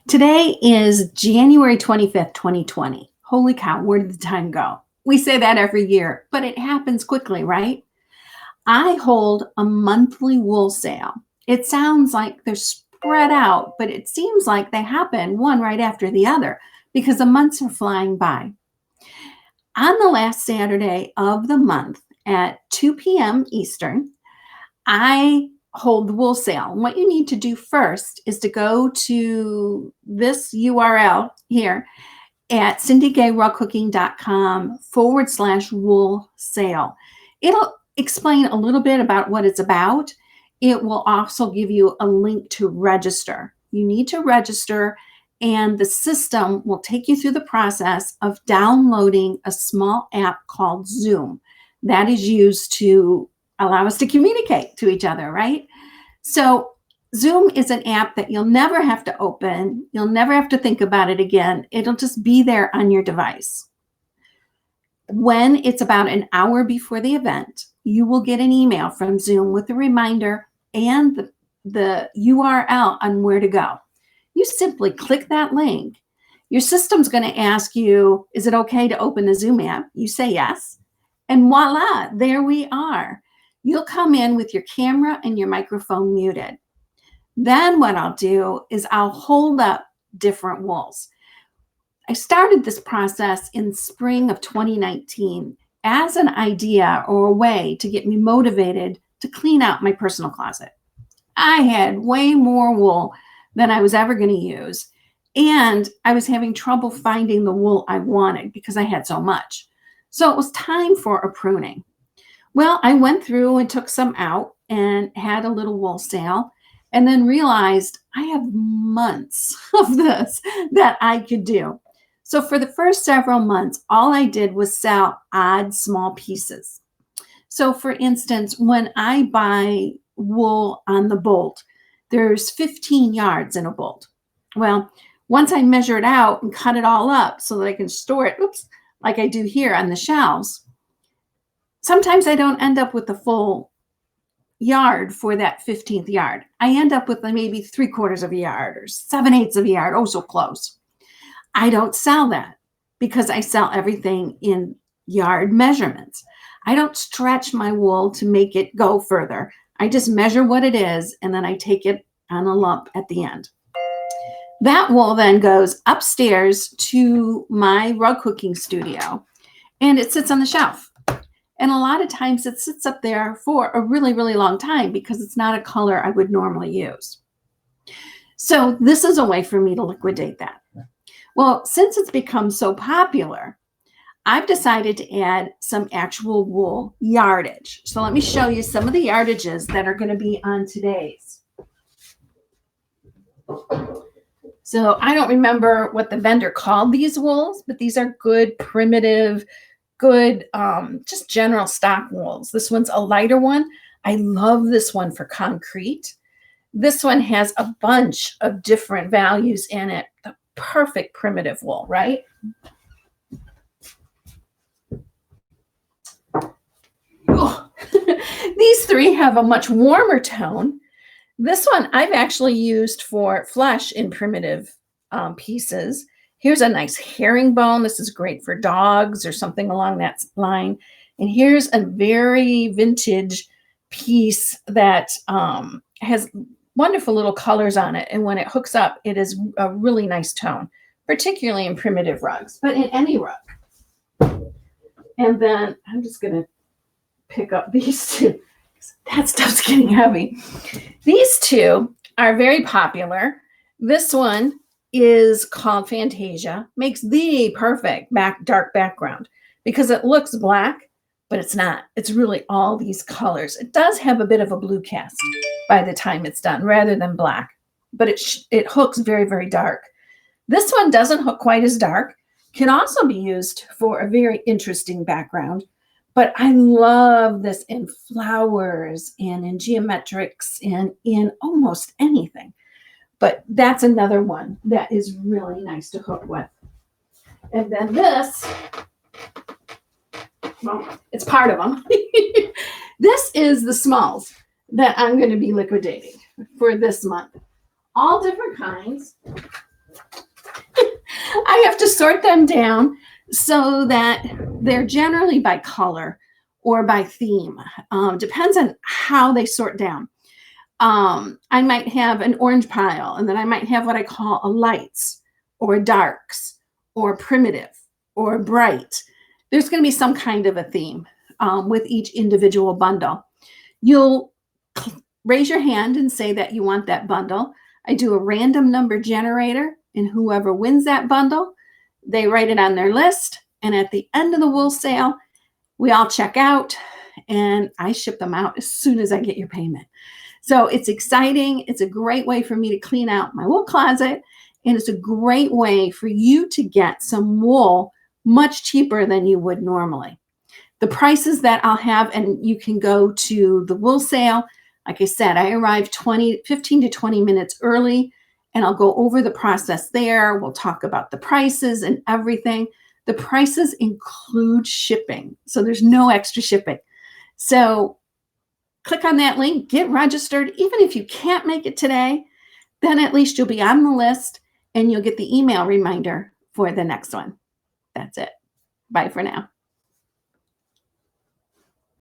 Today is January 25th, 2020. Holy cow, where did the time go? We say that every year, but it happens quickly, right? I hold a monthly wool sale. It sounds like they're spread out, but it seems like they happen one right after the other because the months are flying by. On the last Saturday of the month at 2 p.m. Eastern, I hold the wool sale. And what you need to do first is to go to this URL here at cindygayrugcooking.com/wool sale. It'll explain a little bit about what it's about. It will also give you a link to register. You need to register, and the system will take you through the process of downloading a small app called Zoom that is used to allow us to communicate to each other, right? So Zoom is an app that you'll never have to open. You'll never have to think about it again. It'll just be there on your device. When it's about an hour before the event, you will get an email from Zoom with a reminder and the URL on where to go. You simply click that link. Your system's going to ask you, is it okay to open the Zoom app? You say yes. And voila, there we are. You'll come in with your camera and your microphone muted. Then what I'll do is I'll hold up different wools. I started this process in spring of 2019 as an idea or a way to get me motivated to clean out my personal closet. I had way more wool than I was ever going to use, and I was having trouble finding the wool I wanted because I had so much. So it was time for a pruning. Well, I went through and took some out and had a little wool sale, and then realized I have months of this that I could do. So for the first several months, all I did was sell odd small pieces. So for instance, when I buy wool on the bolt, there's 15 yards in a bolt. Well, once I measure it out and cut it all up so that I can store it, like I do here on the shelves, sometimes I don't end up with the full yard for that 15th yard. I end up with maybe 3/4 of a yard or 7/8 of a yard. Oh, so close. I don't sell that because I sell everything in yard measurements. I don't stretch my wool to make it go further. I just measure what it is, and then I take it on a lump at the end. That wool then goes upstairs to my rug cooking studio, and it sits on the shelf. And a lot of times it sits up there for a really, really long time because it's not a color I would normally use. So this is a way for me to liquidate that. Well, since it's become so popular, I've decided to add some actual wool yardage. So let me show you some of the yardages that are going to be on today's. So I don't remember what the vendor called these wools, but these are good, primitive, good, just general stock wools. This one's a lighter one. I love this one for concrete. This one has a bunch of different values in it. The perfect primitive wool, right? These three have a much warmer tone. This one I've actually used for flesh in primitive pieces. Here's a nice herringbone. This is great for dogs or something along that line. And here's a very vintage piece that has wonderful little colors on it. And when it hooks up, it is a really nice tone, particularly in primitive rugs, but in any rug. And then I'm just going to pick up these two. That stuff's getting heavy. These two are very popular. This one is called Fantasia, makes the perfect dark background because it looks black, but it's not. It's really all these colors. It does have a bit of a blue cast by the time it's done rather than black, but it hooks very, very dark. This one doesn't hook quite as dark, can also be used for a very interesting background, but I love this in flowers and in geometrics and in almost anything. But that's another one that is really nice to hook with. And then this, well, it's part of them. This is the smalls that I'm going to be liquidating for this month. All different kinds. I have to sort them down so that they're generally by color or by theme. Depends on how they sort down. I might have an orange pile, and then I might have what I call a lights or darks or primitive or bright. There's going to be some kind of a theme with each individual bundle. You'll raise your hand and say that you want that bundle. I do a random number generator, and whoever wins that bundle, they write it on their list. And at the end of the wool sale, we all check out and I ship them out as soon as I get your payment. So it's exciting. It's a great way for me to clean out my wool closet. And it's a great way for you to get some wool much cheaper than you would normally. The prices that I'll have, and you can go to the wool sale. Like I said, I arrive 15 to 20 minutes early, and I'll go over the process there. We'll talk about the prices and everything. The prices include shipping, so there's no extra shipping. So click on that link, get registered. Even if you can't make it today, then at least you'll be on the list and you'll get the email reminder for the next one. That's it. Bye for now.